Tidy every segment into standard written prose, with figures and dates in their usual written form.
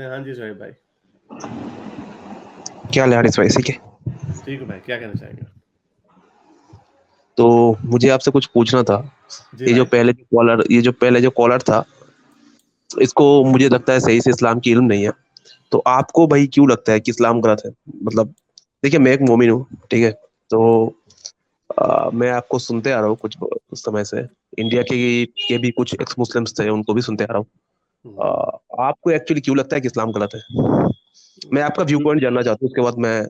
करते हैं। हाँ जी सोहेब भाई, क्या हाल है हारिस भाई? ठीक है। ठीक है भाई, क्या कहना चाहेंगे? तो मुझे आपसे कुछ पूछना था। जी भाई। ये जो पहले जो कॉलर था, इसको मुझे लगता है सही से इस्लाम की इल्म नहीं है। तो आपको भाई क्यों लगता है कि इस्लाम गलत है? मतलब देखिए, मैं एक मोमिन हूँ, ठीक है। तो मैं आपको सुनते आ रहा हूँ कुछ समय से। इंडिया के भी कुछ एक्स मुस्लिम्स थे, उनको भी सुनते आ रहा हूँ। हम्म, आपको एक्चुअली क्यों लगता है कि इस्लाम गलत है? मैं आपका व्यू पॉइंट जानना चाहता हूँ, उसके बाद मैं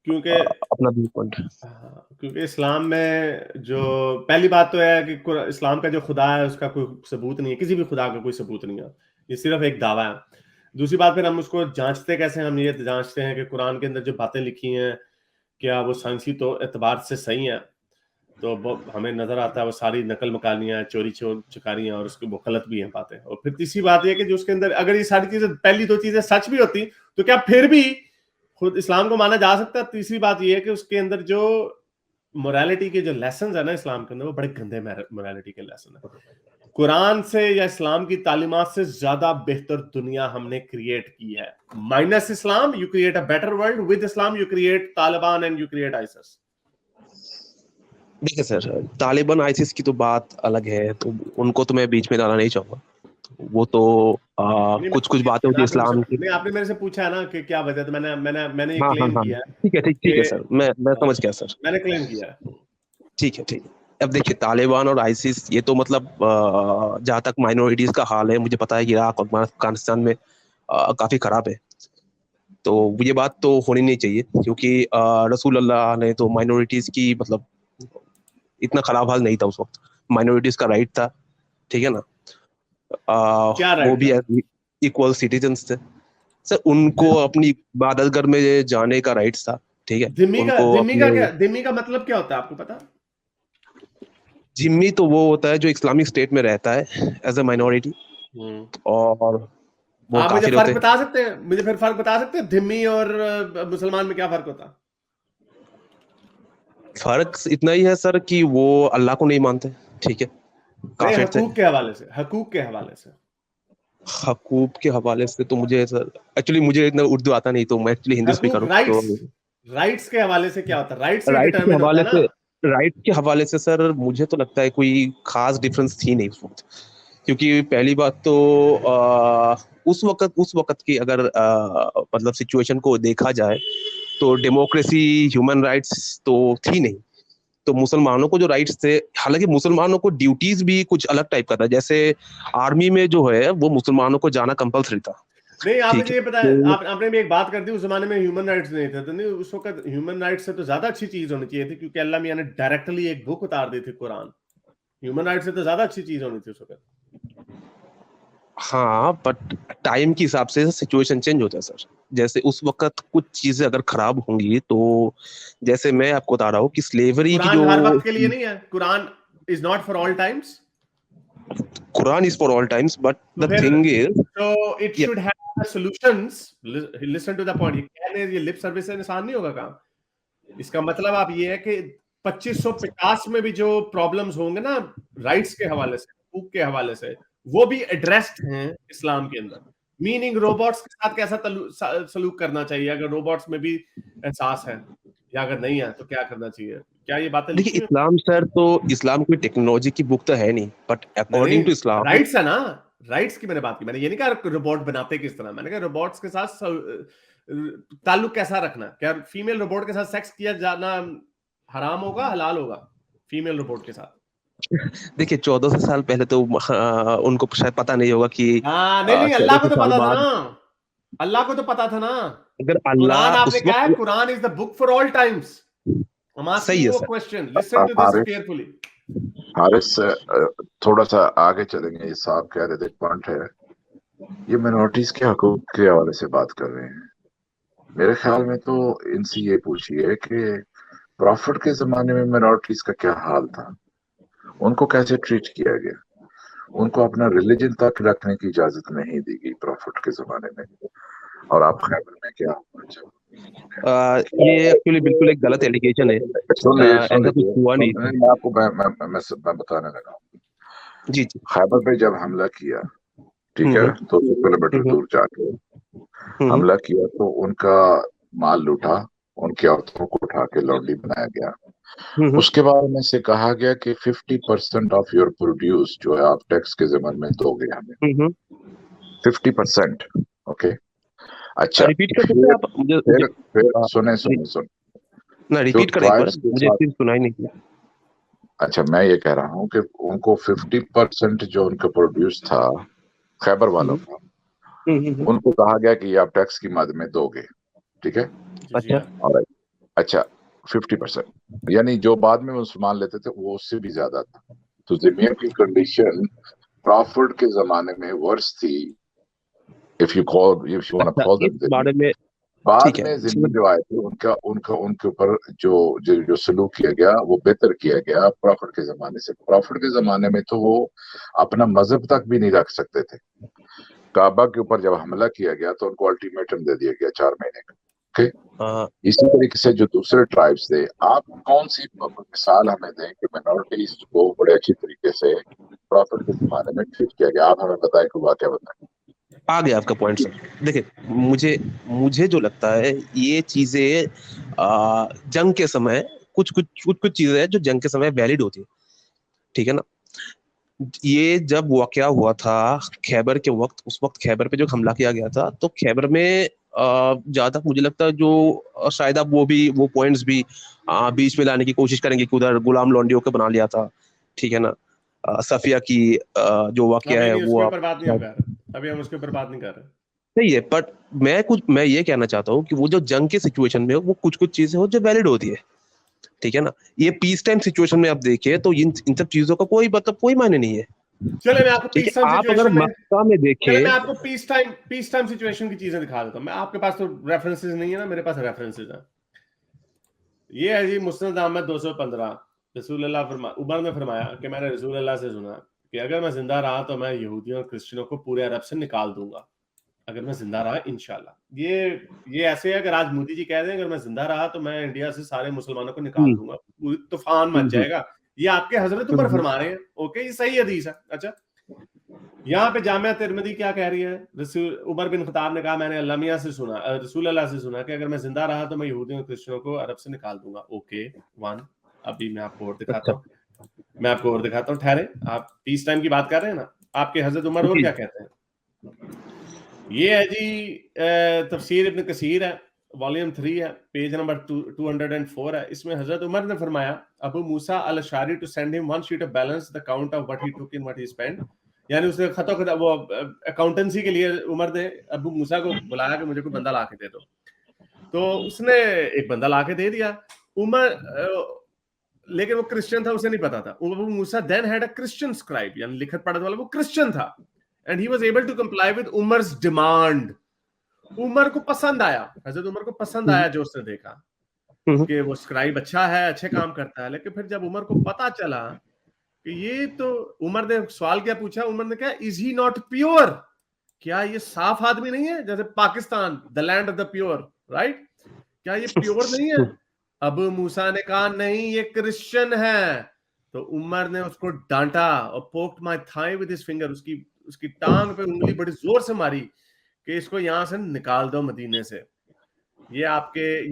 क्योंकि अपना व्यू पॉइंट। हाँ, क्योंकि इस्लाम में जो पहली बात तो है कि इस्लाम का जो खुदा है उसका कोई सबूत नहीं है, किसी भी खुदा का कोई सबूत नहीं है, ये सिर्फ एक दावा है। दूसरी बात, फिर हम उसको जांचते कैसे? हम ये जांचते हैं कि कुरान के अंदर जो बातें लिखी हैं क्या वो साइंसी तो एतबार से सही है? तो वो हमें नजर आता है वो सारी नकल मकानियां, चोरी चकारियां, और उसकी वो गलत भी हैं बातें। और फिर तीसरी बात यह कि जो उसके अंदर अगर ये सारी चीजें, पहली दो चीजें सच भी होती तो क्या फिर भी खुद इस्लाम को माना जा सकता है? तीसरी बात यह है कि उसके अंदर जो मोरालिटी के जो लेसन है ना इस्लाम के अंदर, वो बड़े गंदे मोरालिटी के लेसन है। कुरान से या इस्लाम की तालीमात से ज्यादा बेहतर दुनिया हमने क्रिएट की है। Minus Islam you create a better world, with Islam you create Taliban and you create ISIS. देखिए सर, तालिबान आईसिस की तो बात अलग है, तो उनको तो मैं बीच में लाना नहीं चाहूंगा। वो तो नहीं, कुछ कुछ बातें होती है इस्लाम की। आपने मेरे से पूछा है ना कि क्या वजह, तो मैंने ये हाँ हाँ क्लेम हाँ, किया है ठीक है, ठीक है कि सर, मैं समझ गया सर। मैंने क्लेम किया है। ठीक है, ठीक है। अब देखिए, तालिबान और आईसिस ये तो मतलब जहाँ तक माइनॉरिटीज का हाल है, मुझे पता है कि इराक और अफगानिस्तान में काफी खराब है। तो ये बात तो होनी नहीं चाहिए, क्योंकि रसूल अल्लाह ने तो माइनॉरिटीज की मतलब इतना खराब हाल नहीं था उस वक्त। माइनॉरिटीज का राइट था, ठीक है ना। क्या वो राइट भी था? इक्वल सिटीजन्स थे सर। उनको अपनी इबादत घर में जाने का राइट्स था, ठीक है। उनको अपने दिम्मी का मतलब क्या होता है आपको पता? जिम्मी तो वो होता है जो इस्लामिक स्टेट में रहता है एज ए माइनॉरिटी, हम्म। और वो आप मुझे काफिर फर्क होते हैं। बता सकते हैं? मुझे फिर फर्क बता सकते हैं धिम्मी और मुसलमान में क्या फर्क होता? फर्क इतना ही है सर कि वो अल्लाह को नहीं मानते, ठीक है। नहीं, काफिर थे। हकूक के हवाले से, हकूक के हवाले से। हकूक के हवाले से तो मुझे सर, एक्चुअली मुझे इतना उर्दू आता नहीं, तो मैं एक्चुअली हिंदी हकूक, स्पीकर हूँ तो। राइट्स, राइट्स के हवाले से क्या होता है? राइट्स ही राइट के डिटरमिन होता हवाले है ना। से राइट के हवाले से सर, मुझे तो लगता है कोई खास डिफरेंस थी नहीं उस वक्त। क्योंकि पहली बात तो उस वक्त की अगर मतलब सिचुएशन को देखा जाए, तो डेमोक्रेसी, ह्यूमन राइट्स तो थी नहीं। तो मुसलमानों को जो राइट्स थे, हालांकि मुसलमानों को ड्यूटीज भी कुछ अलग टाइप का था। जैसे आर्मी में जो है वो मुसलमानों को जाना कंपलसरी था, नहीं, आप ठीक मुझे है। ये बताएं, तो आपने भी एक बात कर दी, उस जमाने में ह्यूमन राइट्स नहीं थे, तो नहीं उस वक्त ह्यूमन राइट्स से तो ज्यादा अच्छी चीज होनी चाहिए थी, क्योंकि अल्लाह मियां ने डायरेक्टली एक बुक उतार दी थी कुरान। ह्यूमन राइट्स से तो ज्यादा अच्छी चीज होनी थी उस वक्त। हाँ, बट टाइम के हिसाब से सिचुएशन चेंज होता है सर। जैसे उस वक्त कुछ चीजें अगर खराब होंगी, तो जैसे मैं आपको बता रहा हूँ कि स्लेवरी की कुरान जो हर वक्त के लिए नहीं है, Quran is not for all times. Quran is for all times, but तो द फिर थिंग इज, तो it should have solutions. Listen to the point, ये कहने ये लिप सर्विस से इंसान नहीं होगा काम। इसका मतलब आप ये है कि 2550 में भी जो प्रॉब्लम्स होंगे ना राइट्स के हवाले से, हकूक के हवाले से, वो भी एड्रेस्ड हैं इस्लाम के अंदर। मीनिंग रोबोट्स के साथ कैसा सलूक करना चाहिए, अगर रोबोट्स में भी एहसास है, या अगर नहीं है तो क्या करना चाहिए? क्या ये बातें देखिए लिखी हुई? इस्लाम सर, तो इस्लाम कोई टेक्नोलॉजी की बुक तो है नहीं, बट नहीं नहीं, अकॉर्डिंग टू इस्लाम। राइट्स है ना। राइट्स की मैंने बात की, मैंने ये नहीं कहा रोबोट बनाते किस तरह, मैंने कहा रोबोट्स के साथ ताल्लुक कैसा रखना। क्या फीमेल रोबोट के साथ सेक्स किया जाना हराम होगा, हलाल होगा फीमेल रोबोट के साथ? देखिए 1400 साल पहले तो उनको शायद पता नहीं होगा कि हाँ, नहीं नहीं, अल्लाह चौदह को सौ तो साल पता था ना। बाद अल्लाह को तो पता था ना। अगर कुरान अल्लाह आपने उस कहा है, वक्त। Quran is the book for all times. I am सही आस्किंग है you a sir. Question, listen to this Haris carefully. Haris थोड़ा सा आगे चलेंगे। ये साहब कह रहे थे, पॉइंट है, ये मिनोरिटीज के हकूक के हवाले से बात कर रहे हैं। मेरे ख्याल में तो इनसे ये पूछिए कि प्रॉफिट के जमाने में मिनोरिटीज का क्या हाल था, उनको कैसे ट्रीट किया गया, उनको अपना रिलीजन तक रखने की इजाजत नहीं दी गई प्रॉफिट के जमाने में। और आप खैबर में क्या हुआ? ये एक्चुअली बिल्कुल एक गलत एलिगेशन है। सुन लीजिए, सुन ऐसा कुछ लीजिए, हुआ नहीं था। मैं आपको मैं बताने लगा हूँ। जी जी। खैबर पे जब हमला किया, ठीक है, हम्म 200 किलोमीटर हम्म दूर जाके, हमला किया तो उनका माल लूटा, उनकी औरतों को उठा के लौंडी बनाया गया। उसके बाद में से कहा गया कि 50% ऑफ योर प्रोड्यूस जो है आप टैक्स के ज़मन में दोगे हमें, 50%। ओके, अच्छा, रिपीट कर सकते हैं आप मुझे? फिर सुने सुने सुन, ना जो रिपीट करें एक बार, ट्राइब्स के मुझे साथ, फिर सुनाई नहीं दिया। अच्छा मैं ये कह रहा हूँ कि उनको 50% जो उनका प्रोड्यूस था खैबर वालों का, उनको कहा गया कि ये आप टैक्स की मद में दोगे, ठीक है। अच्छा, और अच्छा 50%, यानी जो बाद में मुसलमान लेते थे वो उससे भी ज्यादा था। तो जिम्मियों की कंडीशन प्रॉफिट के जमाने में वर्स थी, if you want to call इस देम। बारे में बाद ठीक है। में जिम्मी जो आए थे उनका उनका उनके ऊपर जो सलूक किया गया वो बेहतर किया गया प्रॉफिट के जमाने से। प्रॉफिट के जमाने में तो वो अपना मजहब तक भी नहीं रख सकते थे। काबा के ऊपर जब हमला किया गया तो उनको अल्टीमेटम दे दिया गया 4 महीने का। ओके, इसी तरीके से जो दूसरे ट्राइब्स थे, आप कौन सी मिसाल हमें दें कि मिनॉरिटीज को बड़े अच्छी तरीके से प्रॉफिट के जमाने में ट्रीट किया गया? आप हमें बताएं, कोई वाकया बताएं। आ गया आपका पॉइंट सर। देखिए, मुझे जो लगता है ये चीजें जंग के समय कुछ चीजें हैं जो जंग के समय वैलिड होती है, ठीक है ना। ये जब वाकया हुआ था खैबर के वक्त, उस वक्त खैबर पे जो हमला किया गया था, तो खैबर में जहाँ तक मुझे लगता है जो शायद आप वो पॉइंट्स भी बीच में लाने की कोशिश करेंगे कि उधर गुलाम लौंडियों को बना लिया था, ठीक है ना। सफिया की जो वाकया अभी है नहीं, वो उसके आप ऊपर बात नहीं हम कर रहे, अभी हम उसके ऊपर बात नहीं कर रहे। सही है, बट मैं ये कहना चाहता हूँ कि वो जो जंग के सिचुएशन में हो, वो कुछ चीजें हो जो वैलिड होती है, ठीक है ना। ये पीस टाइम सिचुएशन में आप देखिए तो इन सब चीजों का कोई मायने नहीं है। चले मैं आपको ठीक पीस है, टाइम आप अगर सिचुएशन में मक्का में चले देखें, मैं आपको पीस टाइम सिचुएशन की चीजें दिखा देता हूं। मैं, आपके पास तो रेफरेंसेस नहीं है ना, मेरे पास रेफरेंसेस हैं। ये है जी मुस्नद अहमद 215। उमर ने फरमाया कि मैंने रसूल अल्लाह से सुना कि अगर मैं जिंदा रहा तो मैं यहूदियों और क्रिश्चियनों को पूरे अरब से निकाल दूंगा, अगर मैं जिंदा रहा इंशाल्लाह। ये ऐसे है, अगर आज मोदी जी कह दें अगर मैं जिंदा रहा तो मैं इंडिया से सारे मुसलमानों को निकाल दूंगा, पूरी तूफान मच जाएगा। ये आपके हजरत उमर फरमा रहे हैं। ओके, ये सही हदीस है। अच्छा, यहाँ पे जामिया तिरमिज़ी क्या कह रही है? रसूल उमर बिन खत्ताब ने कहा मैंने अल्लाह मियां से सुना, रसूल अल्लाह से सुना कि अगर मैं जिंदा रहा तो मैं यहूदियों और क्रिश्चियनों को अरब से निकाल दूंगा। ओके, वन, अभी मैं आपको और दिखाता हूँ, ठहरे। आप पीस टाइम की बात कर रहे हैं ना, आपके हजरत उमर और क्या कहते हैं? ये है जी तफसीर इब्न कसीर है, वॉल्यूम 3 है, पेज नंबर 204 है। इसमें हजरत उमर ने फरमाया Abu Musa al Ashari to send him one sheet of balance the count of what he took in what he spend. यानी उसने खतोखत वो अकाउंटेंसी के लिए उमर ने अबू मूसा को बुलाया कि मुझे कोई बंदा ला के दे दो, तो उसने एक बंदा ला के दे दिया। उमर लेकिन वो क्रिश्चियन था, उसे नहीं पता था। Abu Musa then had a Christian scribe, यानी लिखत पढ़त वाला, वो क्रिश्चियन था, and he was able to comply with Umar's demand. Umar को पसंद आया, हजरत उमर को पसंद आया जो उसने देखा कि वो स्क्राइब अच्छा है, अच्छे काम करता है। लेकिन फिर जब उमर को पता चला कि ये तो, उमर ने सवाल क्या पूछा? उमर ने कहा इज ही नॉट प्योर? क्या ये साफ आदमी नहीं है? जैसे Pakistan the land of the pure, right? क्या ये प्योर नहीं है? अबू मूसा ने कहा नहीं, ये क्रिश्चियन है। तो उमर ने उसको डांटा और poked my thigh with his finger, उसकी टांग पे उंगली बड़ी जोर से मारी कि इसको यहां से निकाल दो मदीने से। ये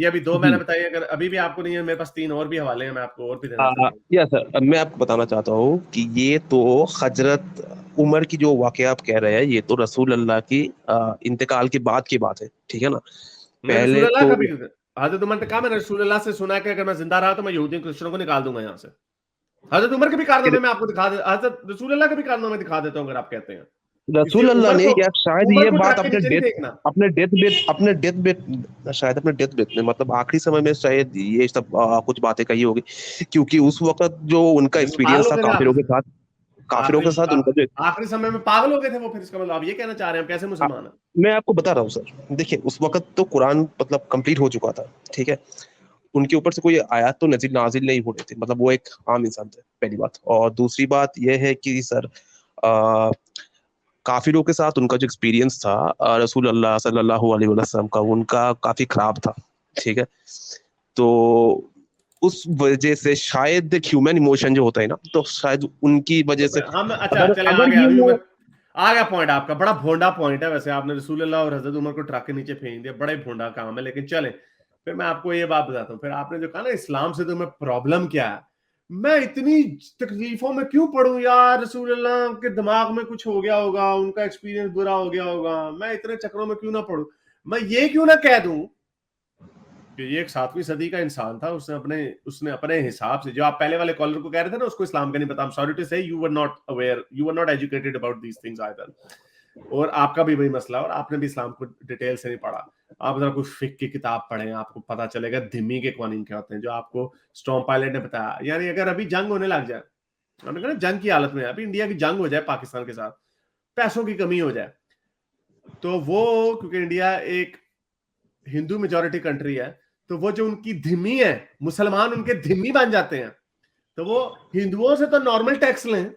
अभी 2 मैंने बताई, अगर अभी भी आपको नहीं है, मेरे पास 3 और भी हवाले हैं, मैं आपको और भी देना चाहता हूँ। या सर, अब मैं आपको बताना चाहता हूँ कि ये तो हजरत उमर की जो वाकया आप कह रहे हैं, ये तो रसूल अल्लाह की इंतकाल के बाद की बात है, ठीक है ना। मैं रसूल पहले अल्लाह तो का भी, हजरत उमर ने कहा मैंने रसूल अल्लाह से सुना कि अगर मैं जिंदा रहा तो मैं यहूदी क्रिश्चियनों को निकाल दूंगा यहाँ से। हजरत उमर के भी कारनामे मैं आपको हजरत रसूल अल्लाह के भी कारनामे दिखा देता हूँ अगर आप कहते हैं। रसूल अल्लाह ने, या शायद उमर ये को बात ट्रक के नीचे नहीं फेंकना। शायद अपने डेथ बेड में, मतलब आखिरी समय में शायद ये सब कुछ बातें कही होगी, क्योंकि उस वक्त जो उनका एक्सपीरियंस था काफिरों के साथ उनका जो, आखिरी समय में पागल हो गए थे वो। फिर इसका मतलब आप ये कहना चाह रहे हैं कैसे मुसलमान है? मैं आपको बता रहा हूँ सर। देखिए, उस वक्त तो कुरान मतलब कंप्लीट हो चुका था, ठीक है। उनके ऊपर से कोई आयत तो नाजिल नहीं हो रहे थे, मतलब वो एक आम इंसान थे, पहली बात। और दूसरी बात यह है कि सर काफिरों के साथ उनका जो एक्सपीरियंस था रसूल अल्लाह सल्लल्लाहु अलैहि वसल्लम का, उनका काफी खराब था, ठीक है। तो उस वजह से शायद ह्यूमन इमोशन जो होता है ना, तो शायद उनकी वजह से हम अच्छा चले अगर आगे। ये आ गया पॉइंट आपका, बड़ा भोंडा पॉइंट है वैसे, आपने रसूलुल्लाह और हजरत उमर को ट्रक के नीचे फेंक दिया, बड़ा ही भोंडा काम है, लेकिन चले फिर मैं आपको ये बात बताता हूँ। फिर आपने जो कहा ना इस्लाम से तुम्हें प्रॉब्लम क्या है, मैं इतनी तकलीफों में क्यों पढ़ूं यार, रसूलुल्लाह के दिमाग में कुछ हो गया होगा, उनका एक्सपीरियंस बुरा हो गया होगा, मैं इतने चक्रों में क्यों ना पढ़ूं, मैं ये क्यों ना कह दूं कि ये एक 7वीं सदी का इंसान था, उसने अपने हिसाब से, जो आप पहले वाले कॉलर को कह रहे थे ना उसको इस्लाम का नहीं पता, sorry to say you were not aware, you were not educated about these things either, और आपका भी वही मसला, और आपने भी इस्लाम को डिटेल से नहीं पढ़ा। आप जरा कुछ फिक की किताब पढ़ें, आपको पता चलेगा धिम्मी के कवानीन क्या होते हैं, जो आपको स्टॉर्म पायलट ने बताया। यानी अगर अभी जंग होने लग जाए, जंग की हालत में है अभी, इंडिया की जंग हो जाए पाकिस्तान के साथ, पैसों की कमी हो जाए, तो वो क्योंकि इंडिया एक हिंदू मेजोरिटी कंट्री है, तो वो जो उनकी धिम्मी है, मुसलमान उनके धिम्मी बन जाते हैं, तो वो हिंदुओं से तो नॉर्मल टैक्स लें,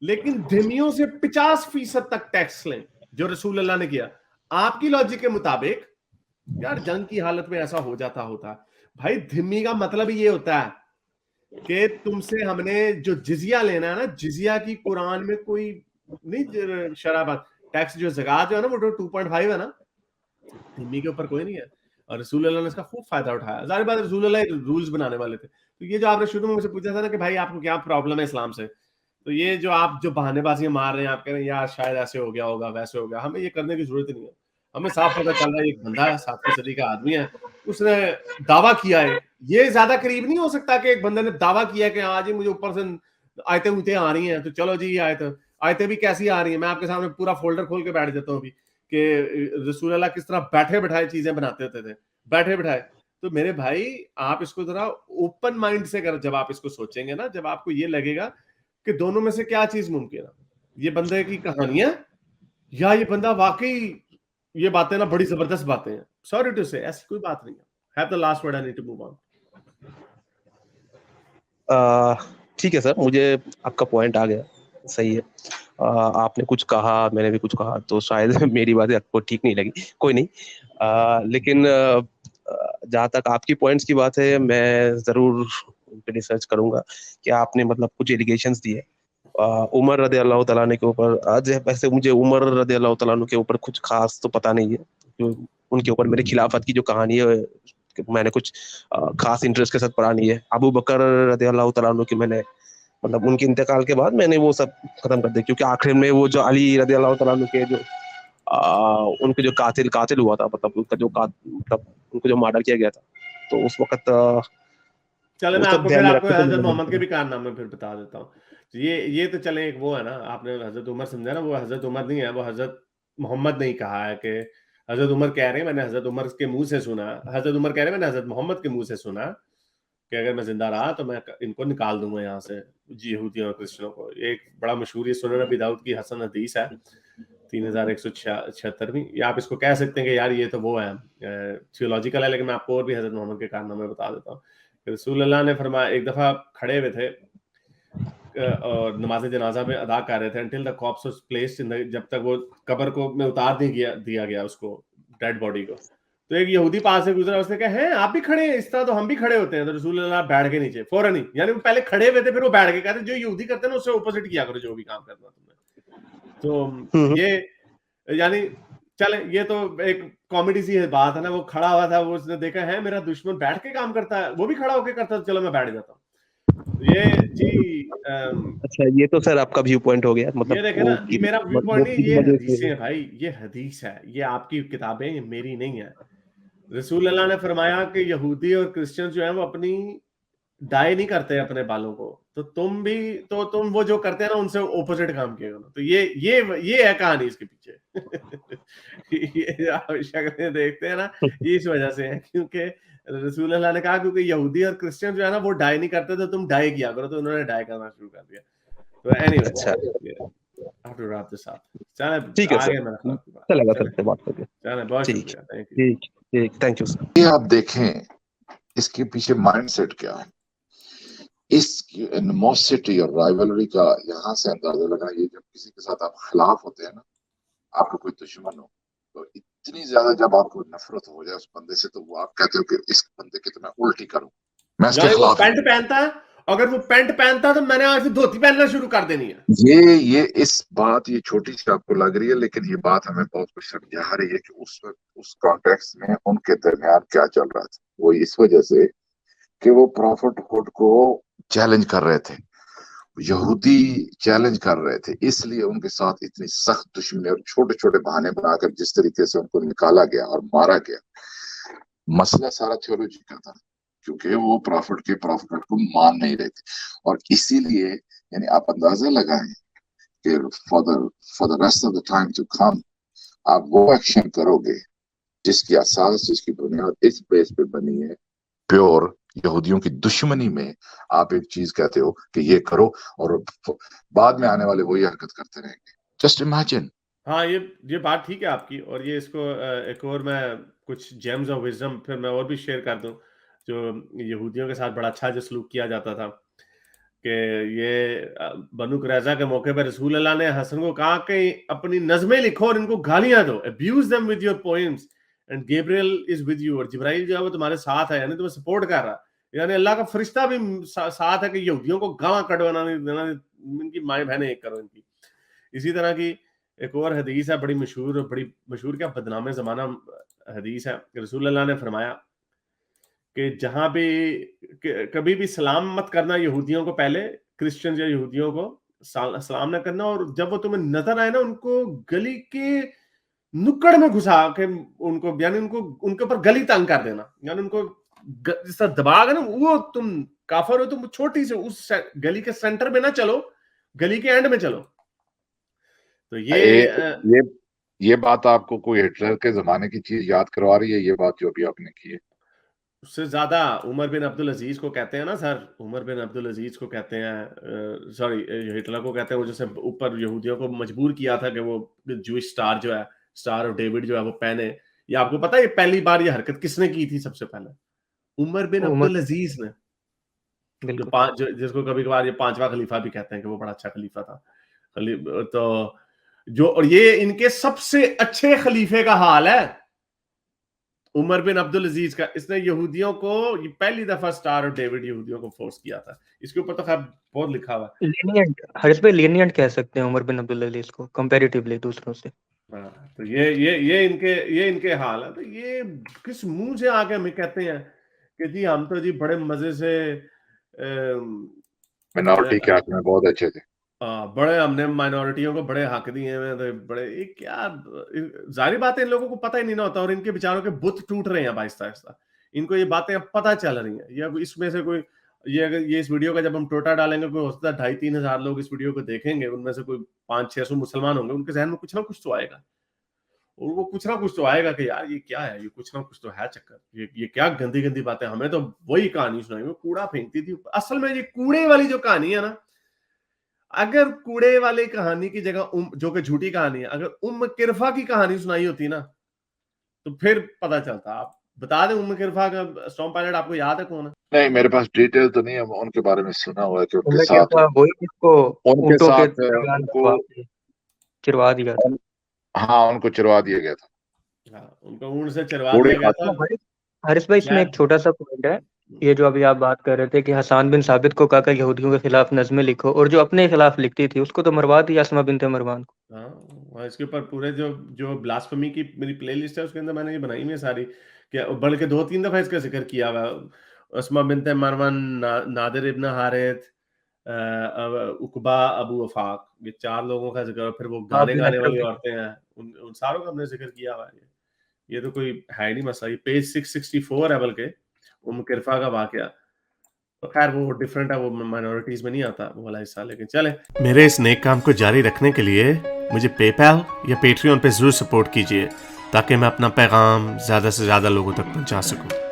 लेकिन धिम्मियों से 50% तक टैक्स लें, जो रसूल अल्लाह ने किया। आपकी लॉजिक के मुताबिक यार जंग की हालत में ऐसा हो जाता होता भाई, धिम्मी का मतलब ये होता है कि तुमसे हमने जो जिजिया लेना है ना, जिजिया की कुरान में कोई नहीं शराबत टैक्स, जो ज़कात है ना वो 2.5 है ना, धिम्मी के ऊपर कोई नहीं है। और रसूल अल्लाह ने इसका खूब फायदा उठाया। जाहिर बात है रसूल अल्लाह रूल्स बनाने वाले थे। तो ये जो आपने शुरू में मुझसे पूछा था ना कि भाई आपको क्या प्रॉब्लम है इस्लाम से, तो ये जो आप जो बहानेबाजी मार रहे हैं, आप कह रहे हैं यार शायद ऐसे हो गया होगा, वैसे हो गया, हमें ये करने की जरूरत नहीं है। हमें साफ पता चल रहा है एक बंदा है, 7वीं सदी का आदमी है, उसने दावा किया है। ये ज्यादा करीब नहीं हो सकता कि एक बंदे ने दावा किया कि हाँ जी मुझे ऊपर से आयतें उयतें आ रही हैं, तो चलो जी ये आयतें भी कैसी आ रही हैं, मैं आपके सामने पूरा फोल्डर खोल के बैठ जाता हूँ अभी कि रसूल अल्लाह किस तरह बैठे बैठाए चीजें बनाते होते थे, बैठे बैठाए। तो मेरे भाई आप इसको जरा ओपन माइंड से कर, जब आप इसको सोचेंगे ना, जब आपको ये लगेगा कि दोनों में से क्या चीज मुमकिन है, ये बंदे की कहानियां या ये बंदा वाकई ये बातें ना बड़ी जबरदस्त बातें हैं, सॉरी टू से ऐसी कोई बात नहीं है। Have the last word, I need to move on. ठीक है सर, मुझे आपका पॉइंट आ गया, सही है। आपने कुछ कहा, मैंने भी कुछ कहा, तो शायद मेरी बातें आपको ठीक नहीं लगी, कोई नहीं। लेकिन जहाँ तक आपकी पॉइंट्स की बात है, मैं जरूर उन पे रिसर्च करूंगा कि आपने मतलब कुछ एलिगेशंस दिए उमर रदी अल्लाह तआला अन्हु के ऊपर। आज वैसे मुझे उमर रदी अल्लाह तआला अन्हु के ऊपर कुछ खास तो पता नहीं है, जो उनके ऊपर मेरे खिलाफत की जो कहानी है मैंने कुछ खास इंटरेस्ट के साथ पढ़ा नहीं है। अबू बकर रदी अल्लाह तआला अन्हु की मैंने मतलब उनके इंतकाल के बाद मैंने वो सब खत्म कर दिया, क्योंकि आखिर में वो जो अली रदी अल्लाह तआला अन्हु के जो उनके जो कातिल हुआ था, मतलब उनका जो मतलब उनको जो मर्डर किया गया था, तो उस वक्त चले वो मैं सब आपको फिर ध्यान में आपको रखते हजरत थे। मोहम्मद के भी कारनामे फिर बता देता हूँ। तो ये तो चले, एक वो है ना, आपने हजरत उमर समझा ना, वो हजरत उमर नहीं है, वो हजरत मोहम्मद नहीं कहा है कि हजरत उमर कह रहे हैं, मैंने हजरत उमर के मुंह से सुना, हजरत उमर कह रहे हैं मैंने हजरत मोहम्मद के मुंह से सुना कि अगर मैं जिंदा रहा तो मैं इनको निकाल दूंगा यहाँ से, जी यहूदियों और क्रिश्चियनों को। एक बड़ा मशहूर ये सुनन अबी दाऊद की हसन हदीस है, 3176 या आप इसको कह सकते हैं कि यार ये तो वो है थियोलॉजिकल है, लेकिन मैं आपको और भी हजरत मोहम्मद के कारनामे बता देता हूँ। रसूल अल्लाह ने फरमाया, एक दफा खड़े हुए थे और नमाज जनाजा में अदा कर रहे थे, until the corpse was placed in the, जब तक वो कब्र को में उतार दिया गया उसको, डेड बॉडी को। तो एक यहूदी पास से गुजरा, उसने कहा हैं आप भी खड़े हैं, इस तरह तो हम भी खड़े होते हैं। तो रसूल अल्लाह बैठ के नीचे फौरन ही, यानी वो पहले खड़े हुए थे फिर वो बैठ के, कहते जो यहूदी करते हैं ना उससे ऑपोजिट किया करो जो भी काम करना तुमने। तो ये यानी चले, ये तो एक कॉमेडी सी बात है ना, वो खड़ा हुआ था, वो उसने देखा है मेरा दुश्मन बैठ के काम करता है, वो भी खड़ा होके करता है, चलो मैं बैठ जाता हूँ। ये जी अच्छा, ये तो सर आपका व्यू पॉइंट हो गया, ये मतलब देखे वो ना, ये मेरा व्यू पॉइंट नहीं, ये वजह हदीसें से। हैं भाई, ये हदीस है, ये आपकी किताबें, ये मेरी नहीं है। रसूल अल्लाह ने फरमाया कि यहूदी और क्रिश्चियन जो है वो अपनी डाई नहीं करते अपने बालों को, तो तुम भी, तो तुम वो जो करते हैं ना उनसे ऑपोजिट काम किया करो। तो ये है कहानी इसके पीछे। ये आप शक्लें देखते हैं ना, ये इस वजह से है क्योंकि रसूल अल्लाह ने कहा क्योंकि यहूदी और क्रिश्चियन जो है ना वो डाई नहीं करते, तो तुम डाई किया करो, तो उन्होंने डाई करना शुरू कर दिया। तो एनीवे अच्छा, have to wrap this up. चले ठीक है आगे सर, मेरा ख्याल की बात, चलेगा चले सर से बात करके। चले, बहुत ठीक शुक्रिया, थैंक यू। ठीक ठीक, थैंक यू सर। ये आप देखें इसके पीछे माइंडसेट क्या है, इस एनिमोसिटी और राइवलरी का यहाँ से अंदाजा लगाना। ये जब किसी के साथ आप खिलाफ होते हैं ना, आपका कोई दुश्मन हो, तो इतनी ज्यादा जब आपको नफरत हो जाए उस बंदे से, तो वो आप कहते हो कि इस बंदे की तो मैं उल्टी करूं, मैं इसके यानी वो खिलाफ ही पैंट हूं। पहनता है अगर वो पैंट पहनता तो मैंने आज से धोती पहनना शुरू कर देनी है। ये इस बात ये छोटी सी आपको लग रही है, लेकिन ये बात हमें बहुत कुछ समझा रही है कि उस वक्त उस कॉन्टेक्स्ट में उनके दरमियान क्या चल रहा था। वो इस वजह से कि वो प्रॉफिटहुड को चैलेंज कर रहे थे, यहूदी चैलेंज कर रहे थे, इसलिए उनके साथ इतनी सख्त दुश्मनी और छोटे छोटे बहाने बनाकर जिस तरीके से उनको निकाला गया और मारा गया। मसला सारा थियोलॉजी का था, क्योंकि वो प्रॉफिट को मान नहीं रहे थे। और इसीलिए यानी आप अंदाजा लगाएं कि for the rest of the time to come आप वो एक्शन करोगे जिसकी असास, जिसकी बुनियाद इस बेस पे बनी है प्योर यहूदियों की दुश्मनी में। आप एक चीज कहते हो कि ये करो और बाद में आने वाले वही हरकत करते रहेंगे। Just imagine. हाँ, ये बात ठीक है आपकी। और ये इसको एक और मैं कुछ जेम्स ऑफ विजडम फिर मैं और भी शेयर कर दूं, जो यहूदियों के साथ बड़ा अच्छा जो सलूक किया जाता था कि ये बनु कुरैज़ा के मौके पर रसूल अल्लाह ने हसन को कहा कि अपनी नज़में लिखो और इनको गालियां दो, abuse them with your poems and Gabriel is with you. और जिब्राइल जो है वो तुम्हारे साथ है, यानी तुम्हें सपोर्ट कर रहा है, यानी अल्लाह का फरिश्ता भी साथ है कि यहूदियों को गावां कटवाना नहीं देना, इनकी माएँ बहनें एक करो इनकी। इसी तरह की एक और हदीस है, बड़ी मशहूर क्या बदनाम ज़माना हदीस है। रसूल अल्लाह ने फरमाया कि जहां भी कभी भी सलाम मत करना यहूदियों को, पहले क्रिश्चियन या यहूदियों को सलाम ना करना, और जब वो तुम्हें नजर आए ना उनको गली के नुक्कड़ में घुसा के उनको, यानी उनको उनके ऊपर गली तंग कर देना, यानी उनको जिस तरह दबा ना, वो तुम काफर हो, तुम छोटी से उस गली के सेंटर में ना चलो, गली के एंड में चलो। तो ये बात आपको कोई हिटलर के जमाने की चीज याद करवा रही है, ये बात जो अभी आपने की है? उससे ज्यादा उमर बिन अब्दुल अजीज को कहते हैं ना सर, उमर बिन अब्दुल अजीज को कहते हैं, सॉरी हिटलर को कहते हैं, वो जैसे ऊपर यहूदियों को मजबूर किया था कि वो जूइश स्टार जो है, स्टार ऑफ डेविड जो है वो पहने। ये आपको पता है ये पहली बार ये हरकत किसने की थी? सबसे पहले उमर बिन अब्दुल अजीज ने, जिसको कभी कभार ये पांचवा खलीफा भी कहते हैं कि वो बड़ा अच्छा खलीफा था। तो जो, और ये इनके सबसे अच्छे खलीफे का हाल है, उमर बिन अब्दुल अजीज का। इसने यहूदियों को पहली दफा स्टार ऑफ डेविड यहूदियों को फोर्स किया था। इसके ऊपर तो खैर बहुत लिखा हुआ है। लीनियंट, हरीश भाई लीनियंट कह सकते हैं उमर बिन अब्दुल अजीज को कंपैरेटिवली दूसरों से। हाँ, तो ये इनके हाल है। तो ये किस मुंह से आके हमें कहते हैं कि जी हम तो जी बड़े मजे से मिनॉरिटी के हक में बहुत अच्छे थे, बड़े हमने माइनॉरिटियों को बड़े हक दिए हैं, तो बड़े ये क्या, जाहिर बात है इन लोगों को पता ही नहीं ना होता, और इनके बेचारों के बुत टूट रहे हैं आहिस्ता आहिस्ता। इनको ये बातें अब पता चल रही हैं। ये इसमें से कोई ये इस वीडियो का जब हम टोटा डालेंगे, कोई हो सकता है 2,500-3 हजार लोग इस वीडियो को देखेंगे, उनमें से कोई 500-600 मुसलमान होंगे, उनके जहन में कुछ ना कुछ तो आएगा, और वो कुछ ना कुछ तो आएगा कि यार ये क्या है, ये कुछ ना कुछ तो है चक्कर, ये क्या गंदी गंदी बातें। हमें तो वही कहानी सुनाई, वो कूड़ा फेंकती थी। असल में ये कूड़े वाली जो कहानी है ना, अगर कूड़े वाली कहानी की जगह जो कि झूठी कहानी है, अगर किरफा की कहानी सुनाई होती ना, तो फिर पता चलता। आप बता दें किरफा का स्टॉर्म पायलट आपको याद है कौन है? नहीं, मेरे पास डिटेल तो नहीं है, उनके बारे में सुना हुआ है कि उनके साथ चिरवा दिया था। हाँ, उनको चिरवा दिया गया था। हाँ, उनको ऊंट से चिरवा दिया गया था। हरीश भाई इसमें एक छोटा सा पॉइंट है, ये जो अभी आप बात कर रहे थे कि हसन बिन साबित को कहा यहूदियों के खिलाफ नज़में लिखो, और जो अपने खिलाफ लिखती थी उसको तो मरवा दिया अस्मा बिन्त मरवान को। हाँ, इसके ऊपर पूरे जो ब्लास्फेमी की मेरी प्लेलिस्ट है उसके अंदर मैंने ये बनाई हुई है सारी, बल्कि 2-3 दफा इसका जिक्र किया हुआ। अस्मा बिन्त मरवान, नादिर इब्न हारिथ, उकबा अबू वफाक, ये 4 लोगों का जिक्र। फिर वो गाने वाली औरतें हैं, उन सारों का हमने जिक्र किया हुआ है। ये तो कोई है नहीं मसला। ये पेज 664 है बल्कि किरफा का वाकया। तो खैर वो डिफरेंट है, वो माइनॉरिटीज में नहीं आता वो वाला हिस्सा। लेकिन चले, मेरे इस नेक काम को जारी रखने के लिए मुझे पेपैल या पेट्रियन पे जरूर सपोर्ट कीजिए, ताकि मैं अपना पैगाम ज्यादा से ज्यादा लोगों तक पहुंचा सकूं।